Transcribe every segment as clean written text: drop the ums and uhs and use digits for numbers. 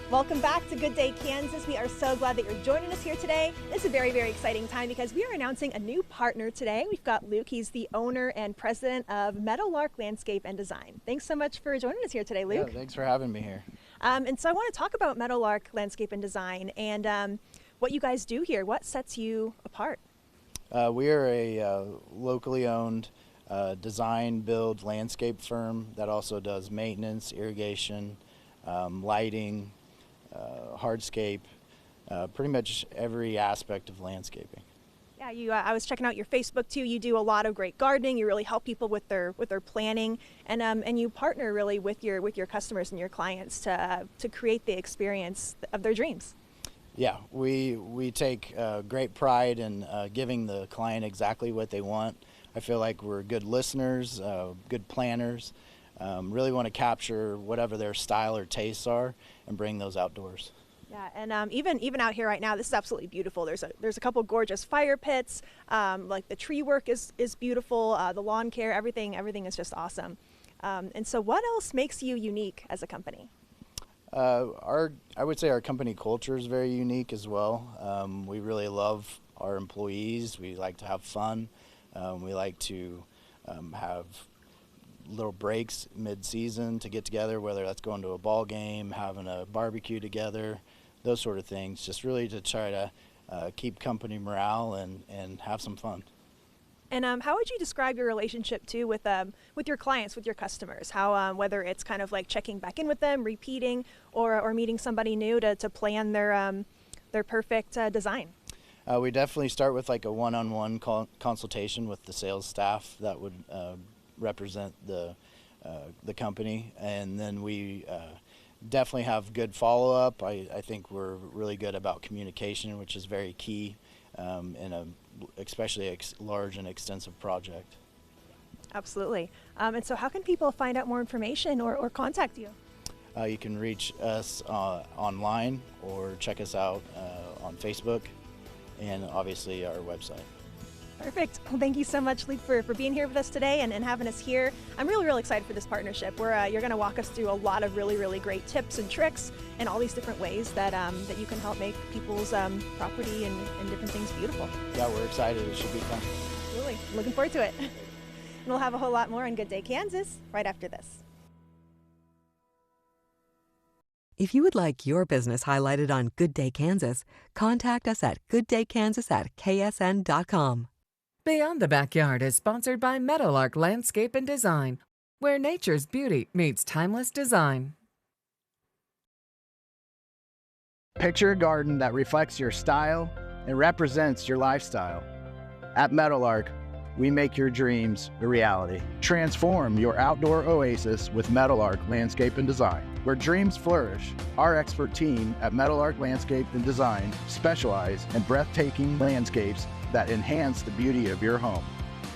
Welcome back to Good Day Kansas. We are so glad that you're joining us here today. This is a very, very exciting time because we are announcing a new partner today. We've got Luke. He's the owner and president of Meadowlark Landscape and Design. Thanks so much for joining us here today, Luke. Yeah, thanks for having me here. And so I want to talk about Meadowlark Landscape and Design and what you guys do here. What sets you apart? We are a locally owned design build landscape firm that also does maintenance, irrigation, lighting, hardscape, pretty much every aspect of landscaping. Yeah, I was checking out your Facebook too. You do a lot of great gardening. You really help people with their planning, and you partner really with your customers and your clients to create the experience of their dreams. Yeah, we take great pride in giving the client exactly what they want. I feel like we're good listeners, good planners. Really want to capture whatever their style or tastes are and bring those outdoors. Yeah, and even out here right now, this is absolutely beautiful. There's a couple gorgeous fire pits. Like the tree work is beautiful. The lawn care, everything is just awesome. And so, what else makes you unique as a company? I would say our company culture is very unique as well. We really love our employees. We like to have fun. We like to have little breaks mid-season to get together, whether that's going to a ball game, having a barbecue together, those sort of things, just really to try to keep company morale and have some fun. And how would you describe your relationship too with your clients, with your customers? How whether it's kind of like checking back in with them, repeating, or meeting somebody new to plan their perfect design? We definitely start with like a one-on-one consultation with the sales staff that would represent the company, and then we definitely have good follow-up. I think we're really good about communication, which is very key in especially a large and extensive project. Absolutely. And so how can people find out more information or contact you? You can reach us online or check us out on Facebook and obviously our website. Perfect. Well, thank you so much, Luke, for being here with us today and having us here. I'm really excited for this partnership. You're going to walk us through a lot of really great tips and tricks and all these different ways that you can help make people's property and different things beautiful. Yeah, we're excited. It should be fun. Absolutely. Looking forward to it. And we'll have a whole lot more on Good Day Kansas right after this. If you would like your business highlighted on Good Day Kansas, contact us at gooddaykansas@ksn.com. Beyond the Backyard is sponsored by Meadowlark Landscape and Design, where nature's beauty meets timeless design. Picture a garden that reflects your style and represents your lifestyle. At Meadowlark, we make your dreams a reality. Transform your outdoor oasis with Meadowlark Landscape and Design. Where dreams flourish, our expert team at Meadowlark Landscape and Design specialize in breathtaking landscapes that enhance the beauty of your home.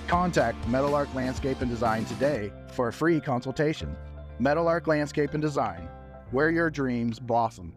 Contact Meadowlark Landscape and Design today for a free consultation. Meadowlark Landscape and Design, where your dreams blossom.